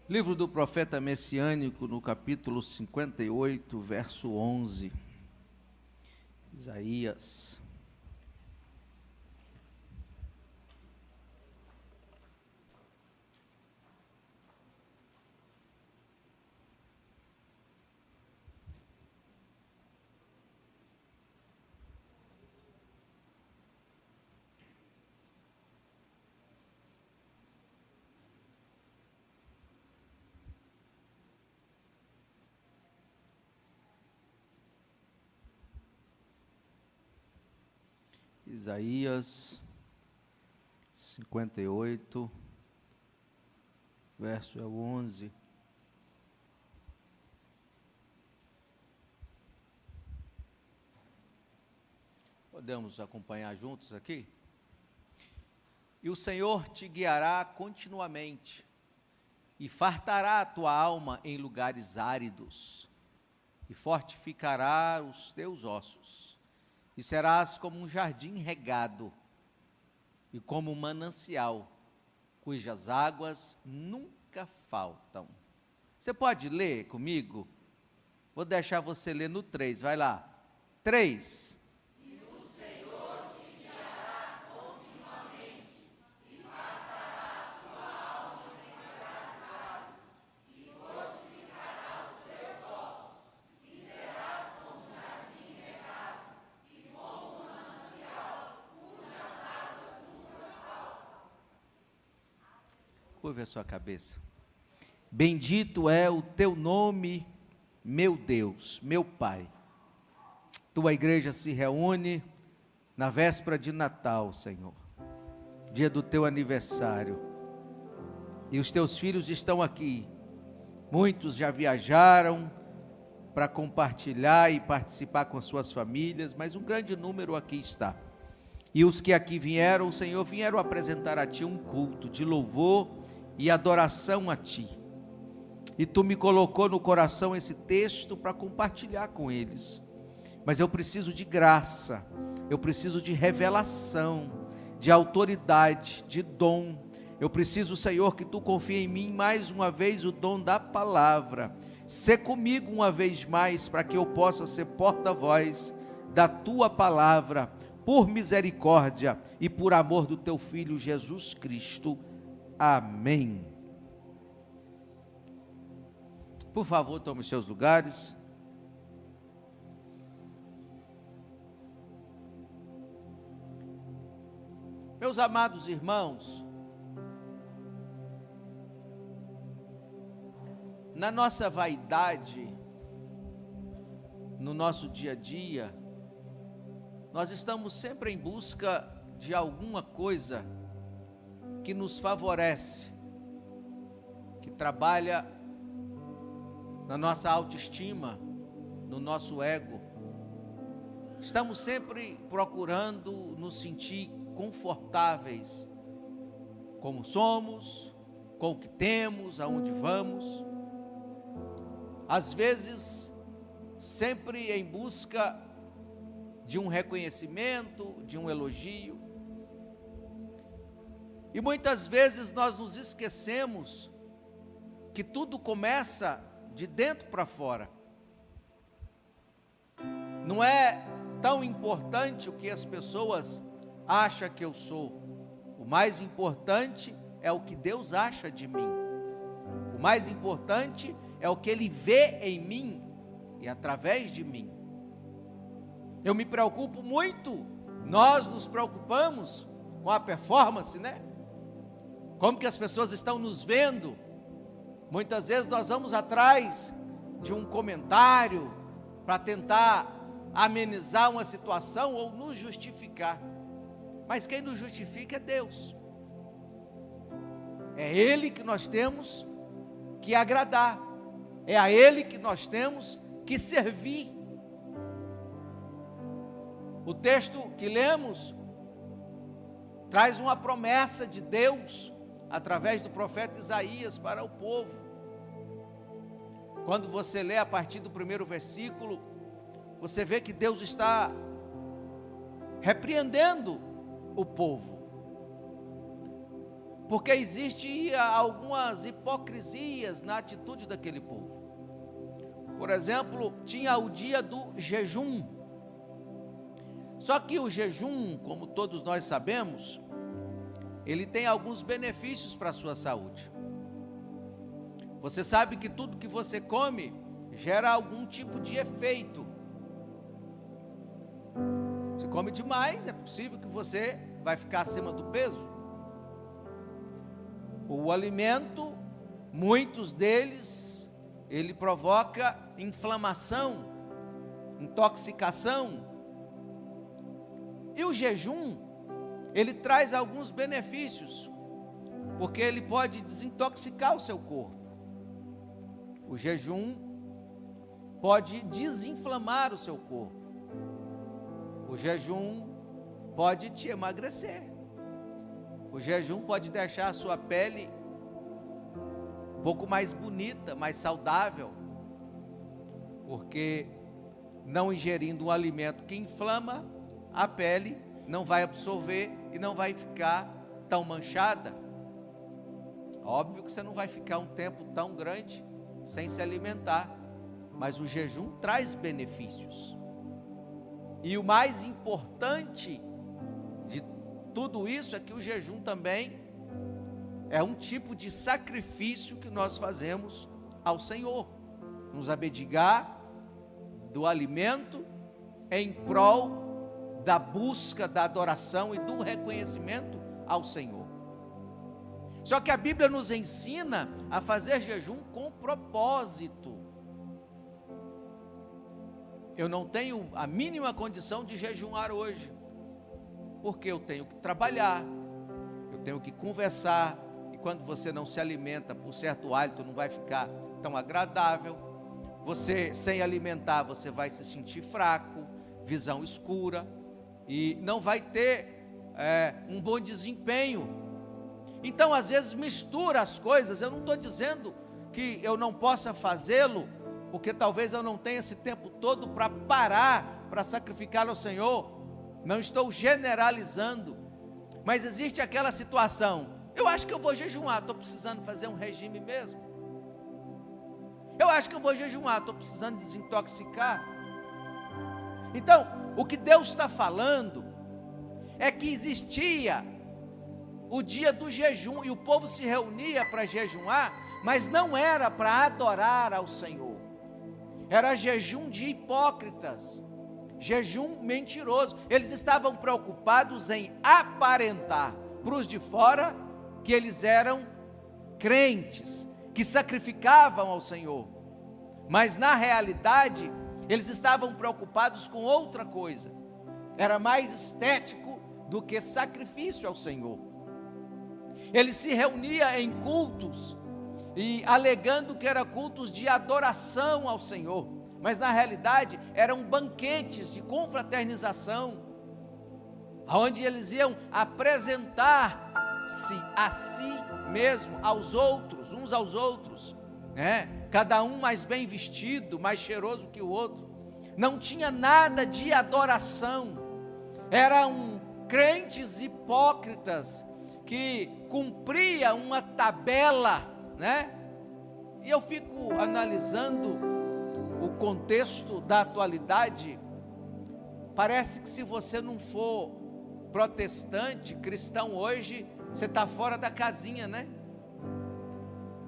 Livro do profeta messiânico, no capítulo 58, verso 11. Isaías. Isaías 58, verso 11. Podemos acompanhar juntos aqui? E o Senhor te guiará continuamente, e fartará a tua alma em lugares áridos, e fortificará os teus ossos. E serás como um jardim regado, e como um manancial, cujas águas nunca faltam. Você pode ler comigo? Vou deixar você ler no 3, vai lá. 3. E o Senhor te guiará continuamente, e fartará a tua alma em lugares áridos, e fortificará os teus ossos, e serás como um jardim regado, curve a sua cabeça. Bendito é o teu nome, meu Deus, meu Pai. Tua igreja se reúne na véspera de Natal, Senhor, dia do teu aniversário, e os teus filhos estão aqui. Muitos já viajaram para compartilhar e participar com as suas famílias, mas um grande número aqui está. E os que aqui vieram, Senhor, vieram apresentar a Ti um culto de louvor e adoração a Ti. E Tu me colocou no coração esse texto para compartilhar com eles. Mas eu preciso de graça, eu preciso de revelação, de autoridade, de dom. Eu preciso, Senhor, que Tu confie em mim mais uma vez o dom da palavra. Sê comigo uma vez mais, para que eu possa ser porta-voz da Tua palavra, por misericórdia e por amor do Teu Filho Jesus Cristo. Amém. Por favor, tome os seus lugares. Meus amados irmãos, na nossa vaidade, no nosso dia a dia, nós estamos sempre em busca de alguma coisa que nos favorece, que trabalha na nossa autoestima, no nosso ego. Estamos sempre procurando nos sentir confortáveis, como somos, com o que temos, aonde vamos. Às vezes, sempre em busca de um reconhecimento, de um elogio. E muitas vezes nós nos esquecemos que tudo começa de dentro para fora. Não é tão importante o que as pessoas acham que eu sou. O mais importante é o que Deus acha de mim. O mais importante é o que Ele vê em mim e através de mim. Eu me preocupo muito, nós nos preocupamos com a performance, né? Como que as pessoas estão nos vendo. Muitas vezes nós vamos atrás de um comentário para tentar amenizar uma situação ou nos justificar. Mas quem nos justifica é Deus. É Ele que nós temos que agradar. É a Ele que nós temos que servir. O texto que lemos traz uma promessa de Deus através do profeta Isaías para o povo. Quando você lê a partir do primeiro versículo, você vê que Deus está repreendendo o povo. porque existia algumas hipocrisias na atitude daquele povo. Por exemplo, tinha o dia do jejum. Só que o jejum, como todos nós sabemos, ele tem alguns benefícios para a sua saúde. Você sabe que tudo que você come gera algum tipo de efeito. Você come demais, é possível que você vai ficar acima do peso. O alimento, muitos deles, ele provoca inflamação, intoxicação. E o jejum, ele traz alguns benefícios, porque ele pode desintoxicar o seu corpo. O jejum pode desinflamar o seu corpo. O jejum pode te emagrecer. O jejum pode deixar a sua pele um pouco mais bonita, mais saudável, porque não ingerindo um alimento que inflama, a pele não vai absorver e não vai ficar tão manchada. Óbvio que você não vai ficar um tempo tão grande sem se alimentar, mas o jejum traz benefícios. E o mais importante de tudo isso é que o jejum também é um tipo de sacrifício que nós fazemos ao Senhor, nos abdicar do alimento em prol da busca da adoração e do reconhecimento ao Senhor. Só que a Bíblia nos ensina a fazer jejum com propósito. Eu não tenho a mínima condição de jejuar hoje, porque eu tenho que trabalhar, eu tenho que conversar, e quando você não se alimenta, por certo hálito não vai ficar tão agradável. Você, sem alimentar, você vai se sentir fraco, visão escura, e não vai ter um bom desempenho. Então, às vezes, mistura as coisas. Eu não estou dizendo que eu não possa fazê-lo, porque talvez eu não tenha esse tempo todo para parar, para sacrificar ao Senhor. Não estou generalizando, mas existe aquela situação: eu acho que eu vou jejuar, estou precisando fazer um regime mesmo. Eu acho que eu vou jejuar, estou precisando desintoxicar. Então, o que Deus está falando é que existia o dia do jejum, e o povo se reunia para jejuar, mas não era para adorar ao Senhor. Era jejum de hipócritas, jejum mentiroso. Eles estavam preocupados em aparentar para os de fora que eles eram crentes, que sacrificavam ao Senhor, mas na realidade eles estavam preocupados com outra coisa. Era mais estético do que sacrifício ao Senhor. Ele se reunia em cultos, e alegando que eram cultos de adoração ao Senhor, mas na realidade eram banquetes de confraternização, onde eles iam apresentar-se a si mesmo, aos outros, uns aos outros, cada um mais bem vestido, mais cheiroso que o outro. Não tinha nada de adoração. Eram crentes hipócritas que cumpria uma tabela, E eu fico analisando o contexto da atualidade. Parece que se você não for protestante, cristão hoje, você está fora da casinha,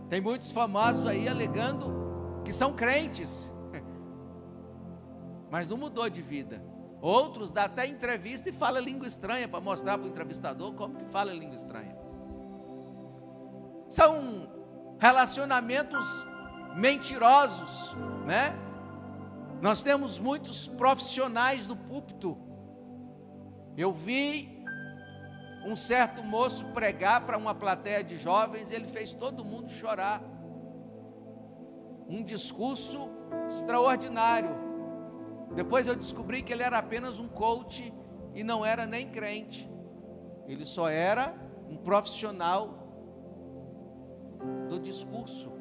Tem muitos famosos aí alegando que são crentes, mas não mudou de vida. Outros dão até entrevista e falam língua estranha para mostrar para o entrevistador como que fala língua estranha. São relacionamentos mentirosos, Nós temos muitos profissionais do púlpito. Eu vi um certo moço pregar para uma plateia de jovens, e ele fez todo mundo chorar. Um discurso extraordinário. Depois eu descobri que ele era apenas um coach e não era nem crente. Ele só era um profissional do discurso.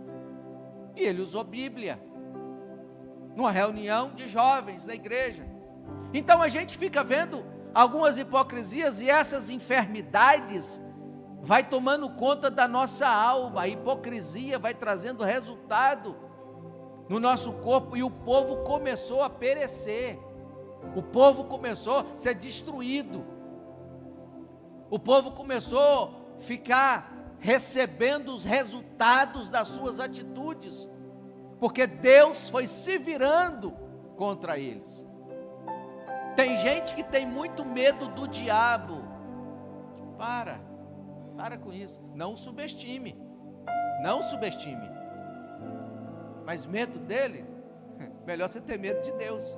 E ele usou Bíblia numa reunião de jovens da igreja. Então a gente fica vendo algumas hipocrisias, e essas enfermidades vai tomando conta da nossa alma, a hipocrisia vai trazendo resultado no nosso corpo, e o povo começou a perecer, o povo começou a ser destruído, o povo começou a ficar recebendo os resultados das suas atitudes, porque Deus foi se virando contra eles. Tem gente que tem muito medo do diabo. Para com isso, não subestime, mas medo dele, melhor você ter medo de Deus,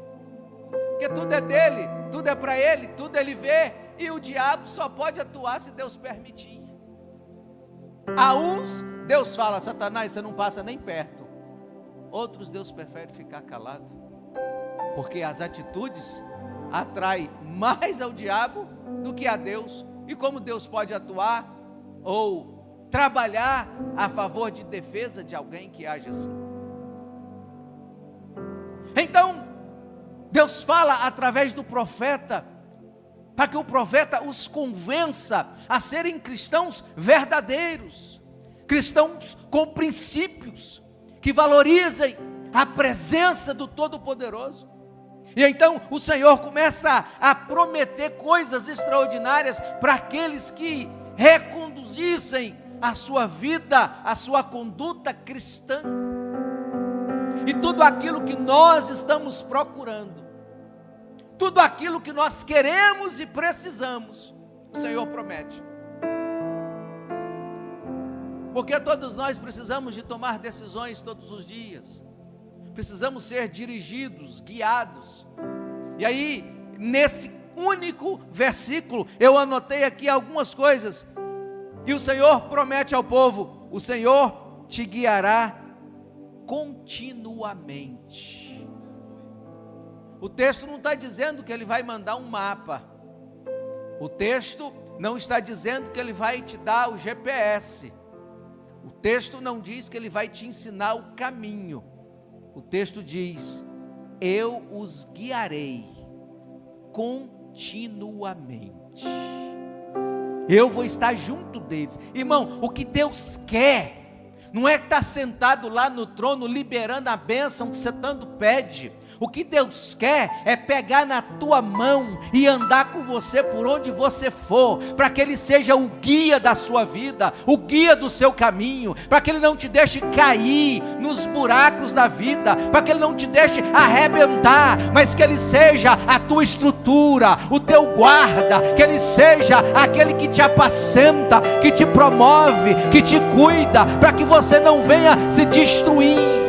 porque tudo é dele, tudo é para ele, tudo ele vê, e o diabo só pode atuar se Deus permitir. A uns, Deus fala: Satanás, você não passa nem perto. Outros, Deus prefere ficar calado, porque as atitudes atraem mais ao diabo do que a Deus. E como Deus pode atuar ou trabalhar a favor de defesa de alguém que age assim? Então, Deus fala através do profeta, para que o profeta os convença a serem cristãos verdadeiros, cristãos com princípios, que valorizem a presença do Todo-Poderoso. E então o Senhor começa a prometer coisas extraordinárias para aqueles que reconduzissem a sua vida, a sua conduta cristã. E tudo aquilo que nós estamos procurando, tudo aquilo que nós queremos e precisamos, o Senhor promete. Porque todos nós precisamos de tomar decisões todos os dias, precisamos ser dirigidos, guiados. E aí, nesse único versículo, eu anotei aqui algumas coisas, e o Senhor promete ao povo: o Senhor te guiará continuamente. O texto não está dizendo que Ele vai mandar um mapa, o texto não está dizendo que Ele vai te dar o GPS, o texto não diz que Ele vai te ensinar o caminho. O texto diz: eu os guiarei continuamente, eu vou estar junto deles. Irmão, o que Deus quer não é estar sentado lá no trono liberando a bênção que você tanto pede. O que Deus quer é pegar na tua mão e andar com você por onde você for, para que Ele seja o guia da sua vida, o guia do seu caminho, para que Ele não te deixe cair nos buracos da vida, para que Ele não te deixe arrebentar, mas que Ele seja a tua estrutura, o teu guarda, que Ele seja aquele que te apacenta, que te promove, que te cuida, para que você não venha se destruir.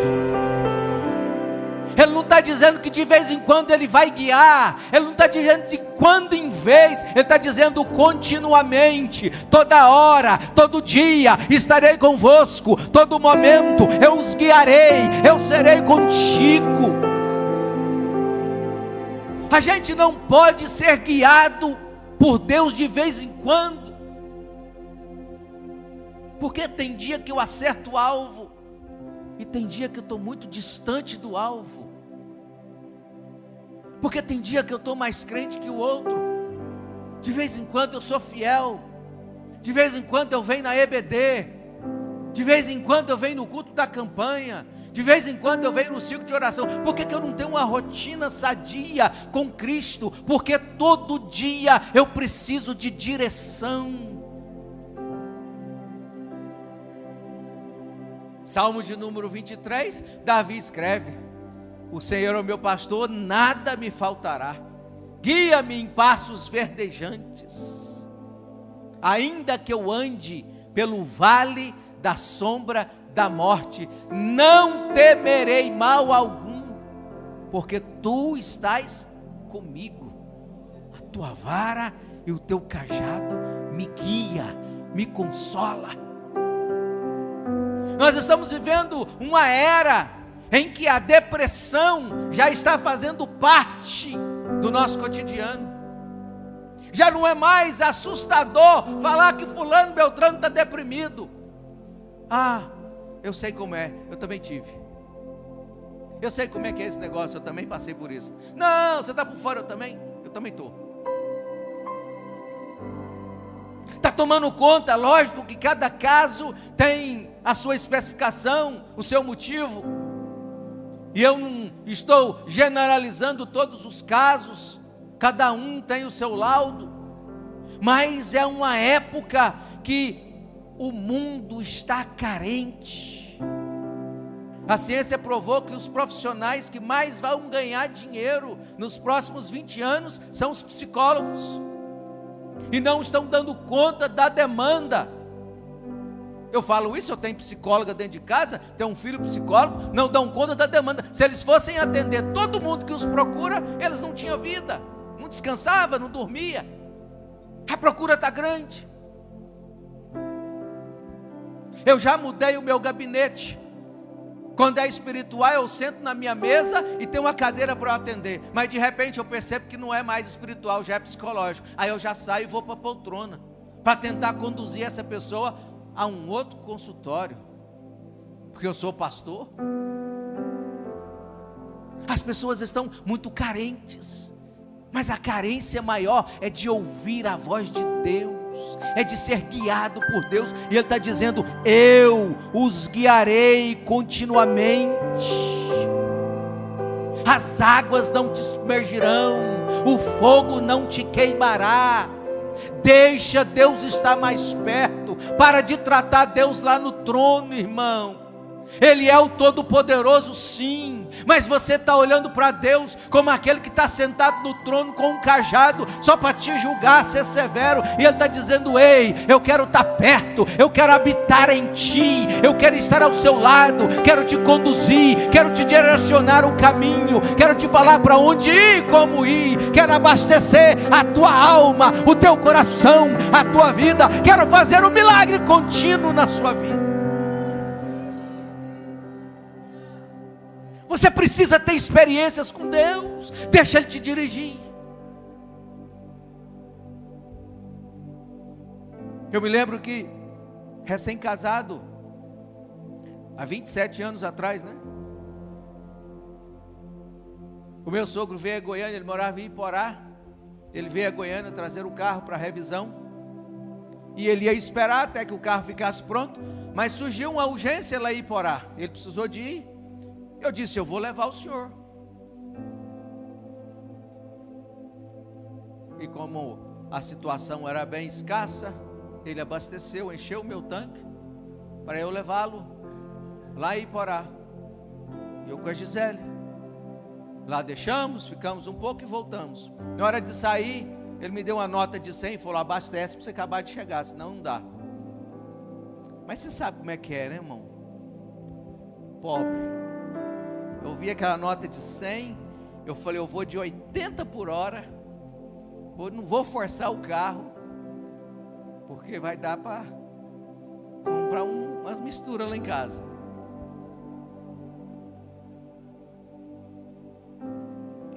Ele não está dizendo que de vez em quando Ele vai guiar, Ele não está dizendo de quando em vez, Ele está dizendo continuamente, toda hora, todo dia, estarei convosco, todo momento, eu os guiarei, eu serei contigo. A gente não pode ser guiado por Deus de vez em quando, porque tem dia que eu acerto o alvo, e tem dia que eu estou muito distante do alvo, porque tem dia que eu estou mais crente que o outro. De vez em quando eu sou fiel, de vez em quando eu venho na EBD, de vez em quando eu venho no culto da campanha, de vez em quando eu venho no ciclo de oração. Por que eu não tenho uma rotina sadia com Cristo? Porque todo dia eu preciso de direção. Salmo de número 23, Davi escreve: o Senhor é o meu pastor, nada me faltará, guia-me em passos verdejantes, ainda que eu ande pelo vale da sombra da morte, não temerei mal algum, porque tu estás comigo, a tua vara e o teu cajado me guia, me consola. Nós estamos vivendo uma era em que a depressão já está fazendo parte do nosso cotidiano. Já não é mais assustador falar que fulano Beltrano está deprimido. Ah, eu sei como é, eu também tive. Eu sei como é que é esse negócio, eu também passei por isso. Não, você está por fora, eu também estou. Está tomando conta, lógico que cada caso tem a sua especificação, o seu motivo. E eu não estou generalizando todos os casos, cada um tem o seu laudo. Mas é uma época que o mundo está carente. A ciência provou que os profissionais que mais vão ganhar dinheiro nos próximos 20 anos são os psicólogos. E não estão dando conta da demanda. Eu falo isso, eu tenho psicóloga dentro de casa, tenho um filho psicólogo, não dão conta da demanda. Se eles fossem atender todo mundo que os procura, eles não tinham vida, não descansava, não dormia. A procura está grande. Eu já mudei o meu gabinete. Quando é espiritual, eu sento na minha mesa e tenho uma cadeira para eu atender. Mas de repente eu percebo que não é mais espiritual, já é psicológico. Aí eu já saio e vou para a poltrona, para tentar conduzir essa pessoa a um outro consultório. Porque eu sou pastor. As pessoas estão muito carentes. Mas a carência maior é de ouvir a voz de Deus, é de ser guiado por Deus. E Ele está dizendo: eu os guiarei continuamente. As águas não te submergirão, o fogo não te queimará. Deixa Deus estar mais perto. Para de tratar Deus lá no trono, irmão. Ele é o Todo-Poderoso, sim, mas você está olhando para Deus como aquele que está sentado no trono com um cajado, só para te julgar, ser severo. E Ele está dizendo: ei, eu quero estar perto, eu quero habitar em ti, eu quero estar ao seu lado, quero te conduzir, quero te direcionar o caminho, quero te falar para onde ir e como ir, quero abastecer a tua alma, o teu coração, a tua vida, quero fazer um milagre contínuo na sua vida. Você precisa ter experiências com Deus. Deixa Ele te dirigir. Eu me lembro que, recém-casado, há 27 anos atrás, né? O meu sogro veio a Goiânia, ele morava em Iporá. Ele veio a Goiânia trazer o carro para revisão. E ele ia esperar até que o carro ficasse pronto. Mas surgiu uma urgência lá em Iporá. Ele precisou de ir. Eu disse: eu vou levar o senhor. E como a situação era bem escassa, ele abasteceu, encheu o meu tanque para eu levá-lo lá em Iporá. Eu com a Gisele. Lá deixamos, ficamos um pouco e voltamos. Na hora de sair, ele me deu uma nota de 100 e falou: abastece para você acabar de chegar, senão não dá. Mas você sabe como é que é, né, irmão? Pobre. Eu vi aquela nota de 100, eu falei: eu vou de 80 por hora, não vou forçar o carro, porque vai dar para comprar umas misturas lá em casa.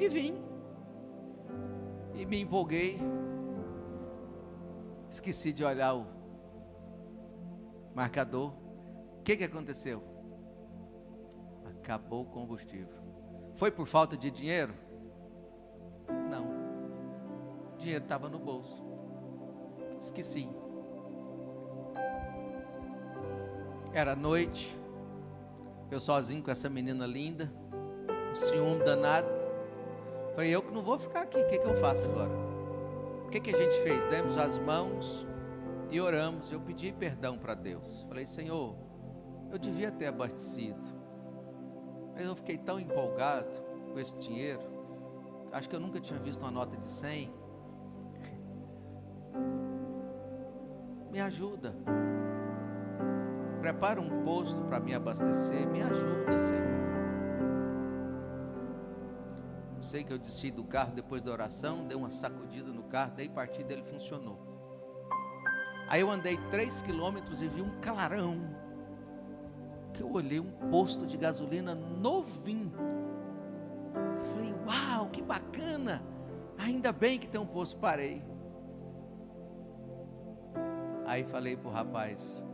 E vim, e me empolguei, esqueci de olhar o marcador. O que aconteceu? Acabou o combustível. Foi por falta de dinheiro? Não. O dinheiro estava no bolso. Esqueci. Era noite. Eu sozinho com essa menina linda. Um ciúme danado. Falei: eu que não vou ficar aqui. O que eu faço agora? O que a gente fez? Demos as mãos e oramos. Eu pedi perdão para Deus. Falei: Senhor, eu devia ter abastecido. Mas eu fiquei tão empolgado com esse dinheiro. Acho que eu nunca tinha visto uma nota de 100. Me ajuda. Prepara um posto para me abastecer. Me ajuda, Senhor. Sei que eu desci do carro depois da oração, dei uma sacudida no carro, dei partida, ele funcionou. Aí eu andei 3 quilômetros e vi um clarão. Que eu olhei um posto de gasolina novinho. Falei: uau, que bacana. Ainda bem que tem um posto. Parei. Aí falei pro rapaz: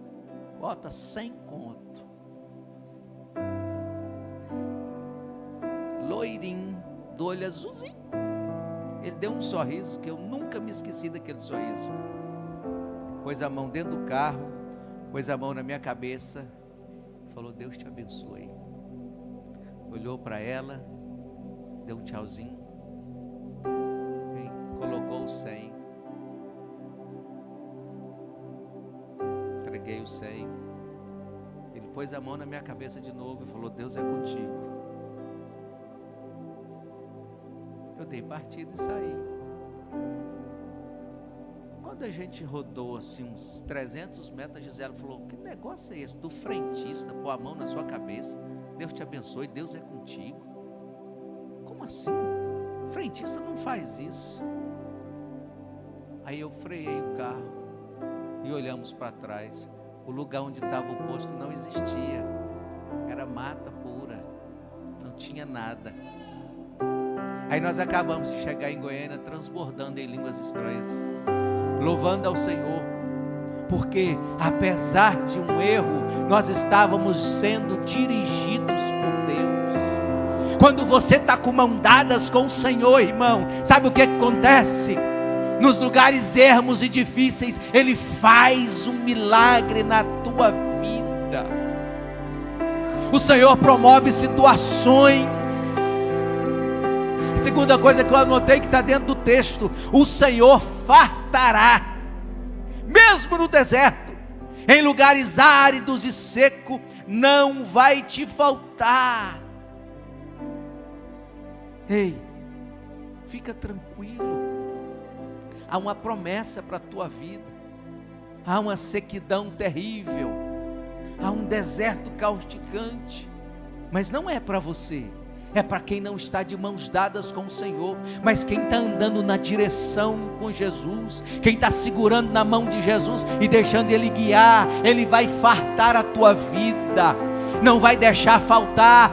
bota 100 conto. Loirinho, do olho azulzinho. Ele deu um sorriso que eu nunca me esqueci daquele sorriso. pôs a mão dentro do carro, pôs a mão na minha cabeça, falou: Deus te abençoe. Olhou para ela, deu um tchauzinho, colocou o 100, entreguei o 100, ele pôs a mão na minha cabeça de novo e falou: Deus é contigo. Eu dei partida e saí. Quando a gente rodou assim uns 300 metros, a Gisela falou: que negócio é esse do frentista pôr a mão na sua cabeça? Deus te abençoe, Deus é contigo. Como assim? Frentista não faz isso. Aí eu freiei o carro e olhamos para trás. O lugar onde estava o posto não existia. Era mata pura, não tinha nada. Aí nós acabamos de chegar em Goiânia, transbordando em línguas estranhas, louvando ao Senhor, porque apesar de um erro, nós estávamos sendo dirigidos por Deus. Quando você está com mãos dadas com o Senhor, irmão, sabe o que acontece? Nos lugares ermos e difíceis, Ele faz um milagre na tua vida. O Senhor promove situações. Segunda coisa que eu anotei, que está dentro do texto: o Senhor fartará, mesmo no deserto, em lugares áridos e secos, não vai te faltar. Ei, fica tranquilo, há uma promessa para a tua vida. Há uma sequidão terrível, há um deserto causticante, mas não é para você. É para quem não está de mãos dadas com o Senhor, mas quem está andando na direção com Jesus, quem está segurando na mão de Jesus e deixando Ele guiar, Ele vai fartar a tua vida, não vai deixar faltar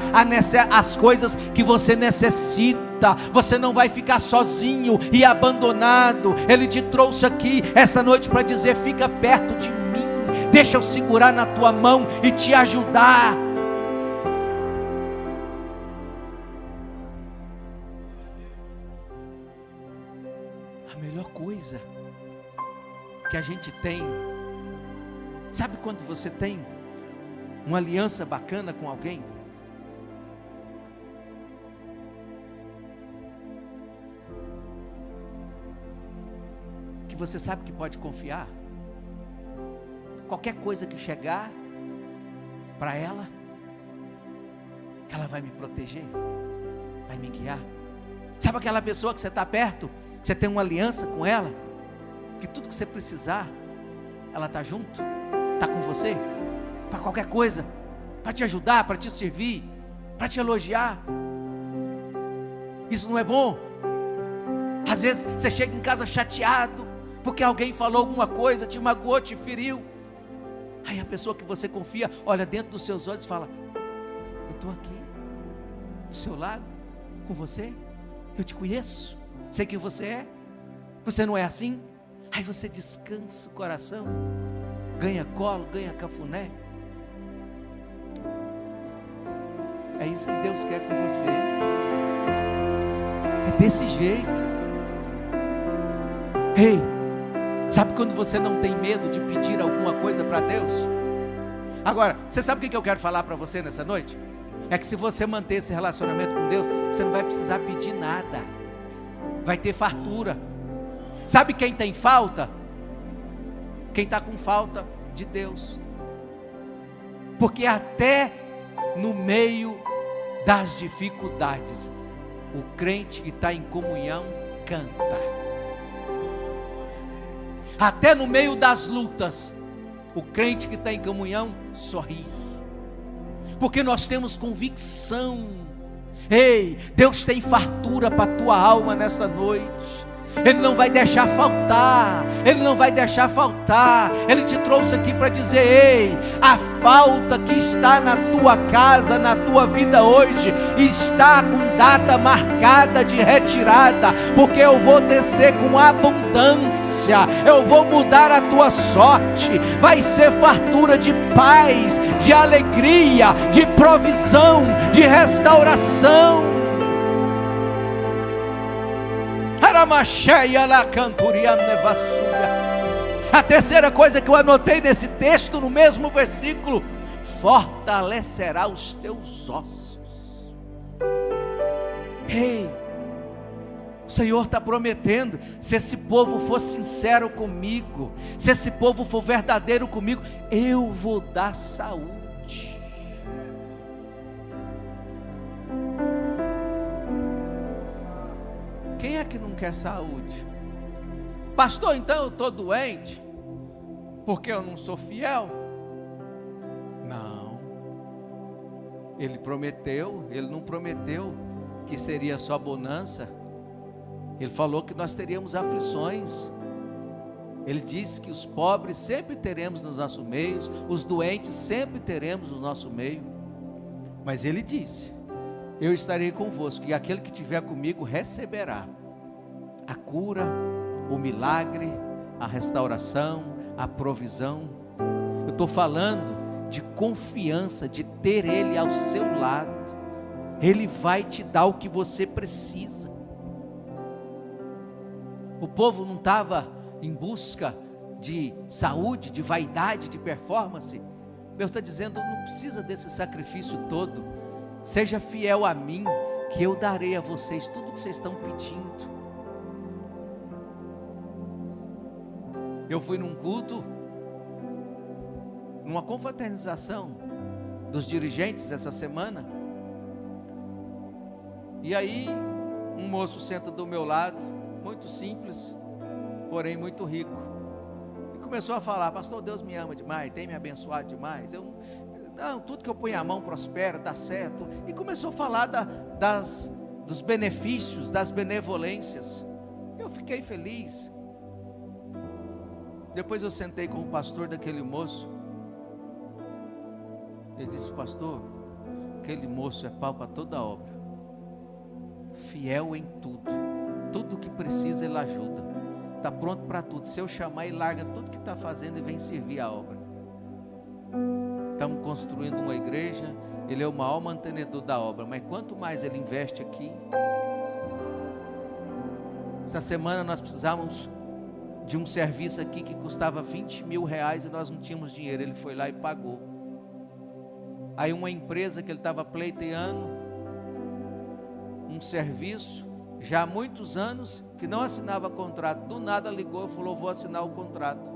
as coisas que você necessita. Você não vai ficar sozinho e abandonado. Ele te trouxe aqui essa noite para dizer: fica perto de mim, deixa eu segurar na tua mão e te ajudar. A melhor coisa que a gente tem, sabe quando você tem uma aliança bacana com alguém? Que você sabe que pode confiar. Qualquer coisa que chegar para ela, ela vai me proteger, vai me guiar. Sabe aquela pessoa que você está perto, que você tem uma aliança com ela, que tudo que você precisar, ela está junto, está com você, para qualquer coisa, para te ajudar, para te servir, para te elogiar. Isso não é bom? Às vezes você chega em casa chateado, porque alguém falou alguma coisa, te magoou, te feriu. Aí a pessoa que você confia, olha dentro dos seus olhos e fala: eu estou aqui, do seu lado, com você, eu te conheço, sei quem você é, você não é assim? Aí você descansa o coração, ganha colo, ganha cafuné. É isso que Deus quer com você, é desse jeito. Ei, sabe quando você não tem medo de pedir alguma coisa para Deus? Agora, você sabe o que eu quero falar para você nessa noite? É que se você manter esse relacionamento com Deus, você não vai precisar pedir nada, vai ter fartura. Sabe quem tem falta? Quem está com falta de Deus. Porque até no meio das dificuldades, o crente que está em comunhão canta. Até no meio das lutas, o crente que está em comunhão sorri, porque nós temos convicção. Ei, Deus tem fartura para a tua alma nessa noite. Ele não vai deixar faltar, Ele não vai deixar faltar. Ele te trouxe aqui para dizer: ei, a falta que está na tua casa, na tua vida hoje, está com data marcada de retirada, porque eu vou descer com abundância, eu vou mudar a tua sorte, vai ser fartura de paz, de alegria, de provisão, de restauração. A terceira coisa que eu anotei nesse texto, no mesmo versículo: fortalecerá os teus ossos. Ei, o Senhor está prometendo, se esse povo for sincero comigo, se esse povo for verdadeiro comigo, eu vou dar saúde. Quem é que não quer saúde? Pastor, então eu estou doente porque eu não sou fiel? Não. Ele prometeu, ele não prometeu que seria só bonança. Ele falou que nós teríamos aflições. Ele disse que os pobres sempre teremos no nosso meio, os doentes sempre teremos no nosso meio. Mas ele disse: eu estarei convosco, e aquele que estiver comigo receberá a cura, o milagre, a restauração, a provisão. Eu estou falando de confiança, de ter Ele ao seu lado. Ele vai te dar o que você precisa. O povo não estava em busca de saúde, de vaidade, de performance. Deus está dizendo: não precisa desse sacrifício todo. Seja fiel a mim, que eu darei a vocês tudo o que vocês estão pedindo. Eu fui num culto, numa confraternização dos dirigentes essa semana, e aí um moço senta do meu lado, muito simples, porém muito rico, e começou a falar: pastor, Deus me ama demais, tem me abençoado demais, tudo que eu ponho a mão prospera, dá certo, e começou a falar dos benefícios, das benevolências. Eu fiquei feliz. Depois eu sentei com o pastor daquele moço. Ele disse: pastor, aquele moço é pau para toda obra, fiel em tudo, tudo que precisa ele ajuda, está pronto para tudo. Se eu chamar, ele larga tudo que está fazendo e vem servir a obra. Estamos construindo uma igreja, ele é o maior mantenedor da obra, mas quanto mais ele investe aqui. Essa semana nós precisávamos de um serviço aqui que custava 20 mil reais e nós não tínhamos dinheiro. Ele foi lá e pagou. Aí uma empresa que ele estava pleiteando um serviço já há muitos anos, que não assinava contrato, do nada ligou e falou: vou assinar o contrato.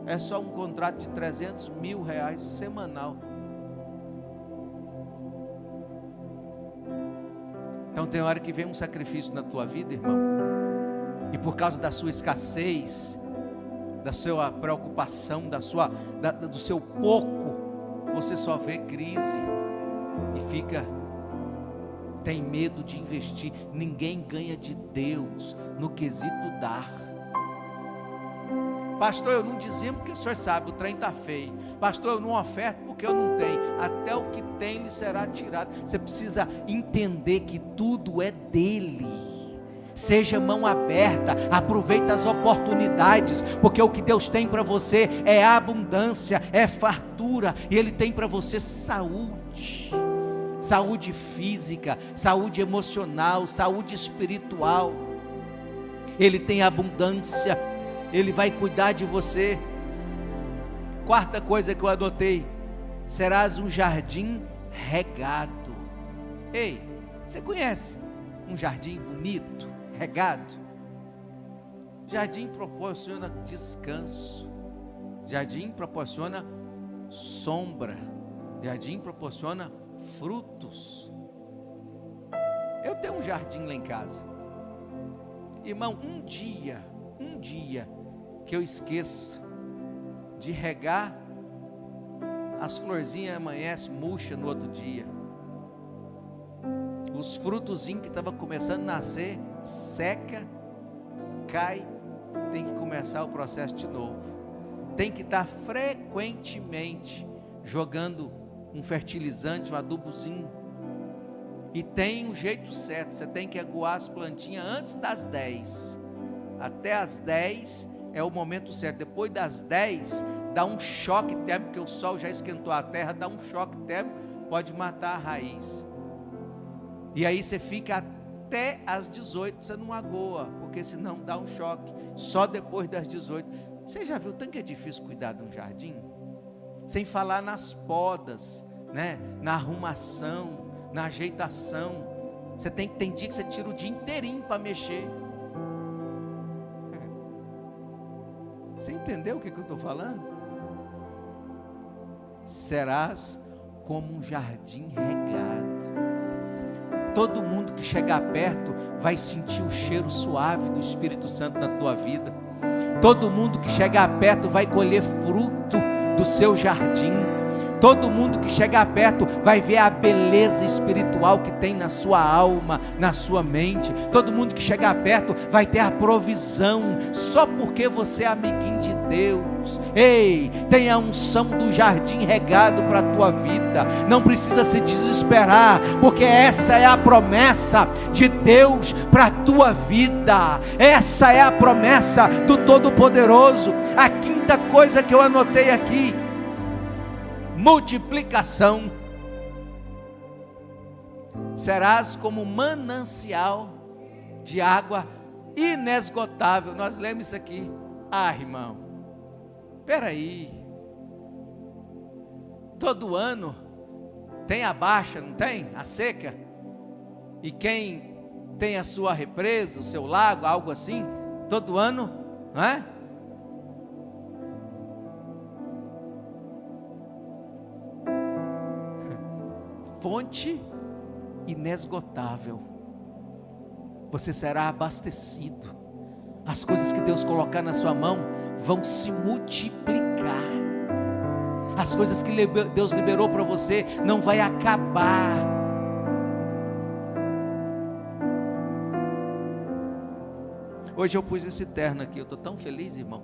É só um contrato de 300 mil reais semanal. Então tem hora que vem um sacrifício na tua vida, irmão, e por causa da sua escassez, da sua preocupação, do seu pouco, você só vê crise e tem medo de investir. Ninguém ganha de Deus no quesito dar. Pastor, eu não dizimo porque o senhor sabe, o trem está feio. Pastor, eu não oferto porque eu não tenho. Até o que tem lhe será tirado. Você precisa entender que tudo é dele. Seja mão aberta, aproveita as oportunidades, porque o que Deus tem para você é abundância, é fartura, e Ele tem para você saúde, saúde física, saúde emocional, saúde espiritual. Ele tem abundância, Ele vai cuidar de você. Quarta coisa que eu anotei: serás um jardim regado. Ei, você conhece um jardim bonito, regado? Jardim proporciona descanso, jardim proporciona sombra, jardim proporciona frutos. Eu tenho um jardim lá em casa, irmão. Um dia que eu esqueço de regar, as florzinhas amanhecem murcha no outro dia, os frutozinhos que estavam começando a nascer seca, cai, tem que começar o processo de novo. Tem que estar frequentemente jogando um fertilizante, um adubozinho, e tem um jeito certo. Você tem que aguar as plantinhas antes das 10, até as 10 é o momento certo. Depois das 10 dá um choque térmico, porque o sol já esquentou a terra, dá um choque térmico, pode matar a raiz. E aí você fica até as 18, você não agoa, porque senão dá um choque. Só depois das 18, Você já viu tanto que é difícil cuidar de um jardim? Sem falar nas podas, né? Na arrumação, na ajeitação. Tem dia que você tira o dia inteirinho para mexer. Você entendeu o que eu estou falando? Serás como um jardim regado. Todo mundo que chegar perto vai sentir o cheiro suave do Espírito Santo na tua vida. Todo mundo que chegar perto vai colher fruto do seu jardim. Todo mundo que chegar perto vai ver a beleza espiritual que tem na sua alma, na sua mente. Todo mundo que chegar perto vai ter a provisão, só porque você é amiguinho de Deus. Ei, tem a unção do jardim regado para a tua vida. Não precisa se desesperar, porque essa é a promessa de Deus para a tua vida. Essa é a promessa do Todo-Poderoso. A quinta coisa que eu anotei aqui: multiplicação. Serás como manancial de água inesgotável. Nós lemos isso aqui. Irmão, espera aí, todo ano tem a baixa, não tem? A seca. E quem tem a sua represa, o seu lago, algo assim, todo ano, não é? Fonte inesgotável. Você será abastecido. As coisas que Deus colocar na sua mão vão se multiplicar. As coisas que Deus liberou para você não vai acabar. Hoje eu pus esse terno aqui. Eu estou tão feliz, irmão,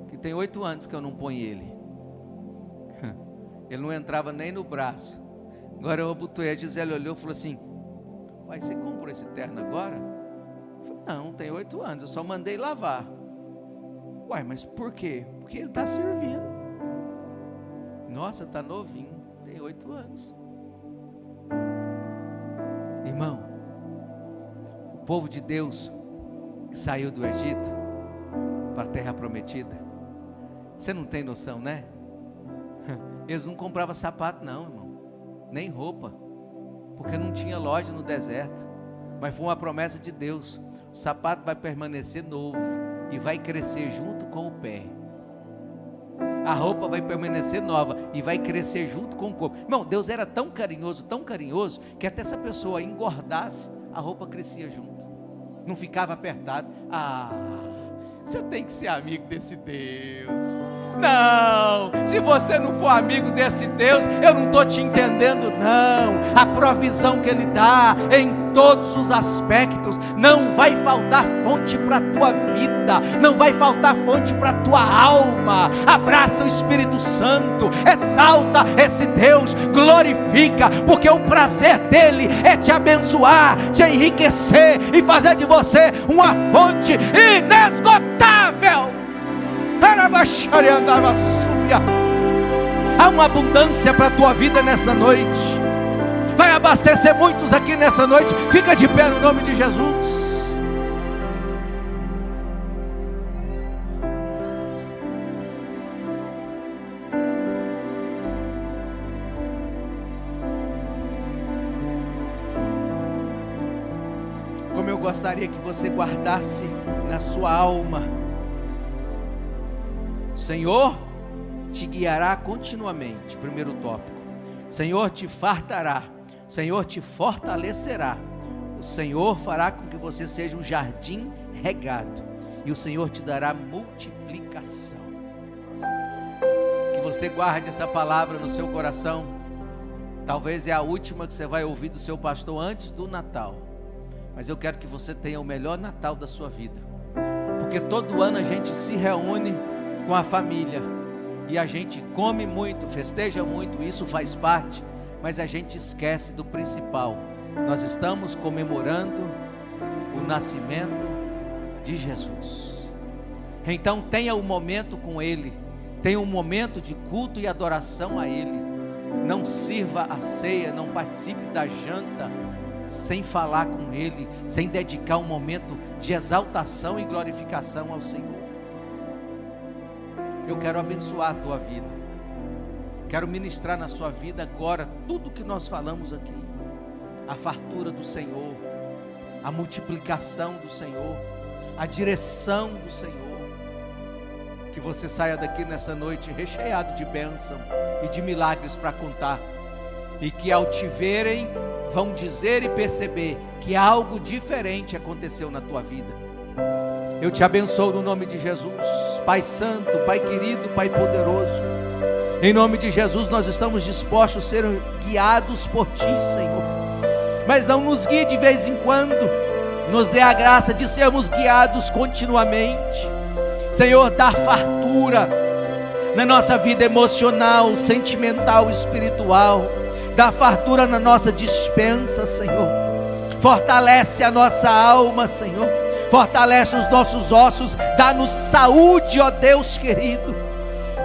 que tem 8 anos que eu não ponho ele. Ele não entrava nem no braço. Agora eu abotoei, a Gisele olhou e falou assim: uai, você comprou esse terno agora? Eu falei: não, tem 8 anos, eu só mandei lavar. Uai, mas por quê? Porque ele está servindo. Nossa, está novinho, tem 8 anos. Irmão, o povo de Deus que saiu do Egito para a terra prometida, você não tem noção, né? Eles não compravam sapato não, irmão, nem roupa, porque não tinha loja no deserto. Mas foi uma promessa de Deus: o sapato vai permanecer novo e vai crescer junto com o pé. A roupa vai permanecer nova e vai crescer junto com o corpo. Irmão, Deus era tão carinhoso, que até se a pessoa engordasse, a roupa crescia junto, não ficava apertado. Você tem que ser amigo desse Deus. Não, se você não for amigo desse Deus, eu não estou te entendendo não. A provisão que Ele dá em todos os aspectos, não vai faltar fonte para a tua vida, não vai faltar fonte para a tua alma. Abraça o Espírito Santo, exalta esse Deus, glorifica, porque o prazer dEle é te abençoar, te enriquecer e fazer de você uma fonte inesgotável. Há uma abundância para a tua vida nesta noite. Vai abastecer muitos aqui nessa noite. Fica de pé no nome de Jesus. Como eu gostaria que você guardasse na sua alma: Senhor te guiará continuamente. Primeiro tópico: Senhor te fartará, Senhor te fortalecerá, o Senhor fará com que você seja um jardim regado, e o Senhor te dará multiplicação. Que você guarde essa palavra no seu coração. Talvez é a última que você vai ouvir do seu pastor antes do Natal, mas eu quero que você tenha o melhor Natal da sua vida, porque todo ano a gente se reúne com a família, e a gente come muito, festeja muito, isso faz parte, mas a gente esquece do principal: nós estamos comemorando o nascimento de Jesus. Então tenha um momento com Ele, tenha um momento de culto e adoração a Ele. Não sirva a ceia, não participe da janta sem falar com Ele, sem dedicar um momento de exaltação e glorificação ao Senhor. eu quero abençoar a tua vida, quero ministrar na sua vida agora tudo que nós falamos aqui, a fartura do Senhor, a multiplicação do Senhor, a direção do Senhor. Que você saia daqui nessa noite recheado de bênção e de milagres para contar, e que ao te verem vão dizer e perceber que algo diferente aconteceu na tua vida. Eu te abençoo no nome de Jesus, Pai Santo, Pai querido, Pai poderoso. Em nome de Jesus nós estamos dispostos a ser guiados por Ti, Senhor. Mas não nos guie de vez em quando, nos dê a graça de sermos guiados continuamente. Senhor, dá fartura na nossa vida emocional, sentimental, espiritual. Dá fartura na nossa despensa, Senhor. Fortalece a nossa alma, Senhor. Fortalece os nossos ossos. Dá-nos saúde, ó Deus querido.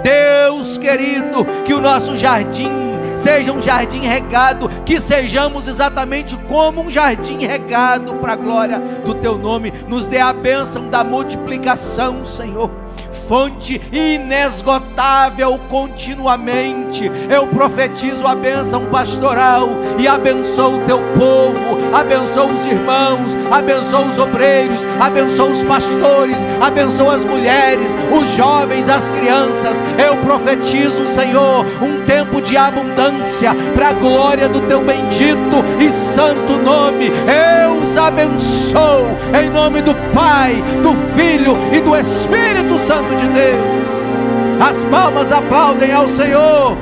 Deus querido, que o nosso jardim seja um jardim regado, que sejamos exatamente como um jardim regado para a glória do Teu nome. Nos dê a bênção da multiplicação, Senhor, fonte inesgotável continuamente. Eu profetizo a bênção pastoral e abençoo o Teu povo, abençoo os irmãos, abençoo os obreiros, abençoo os pastores, abençoo as mulheres, os jovens, as crianças. Eu profetizo, Senhor, um tempo de abundância para a glória do Teu bendito e santo nome. Eu os abençoo em nome do Pai, do Filho e do Espírito Santo de Deus. As palmas aplaudem ao Senhor.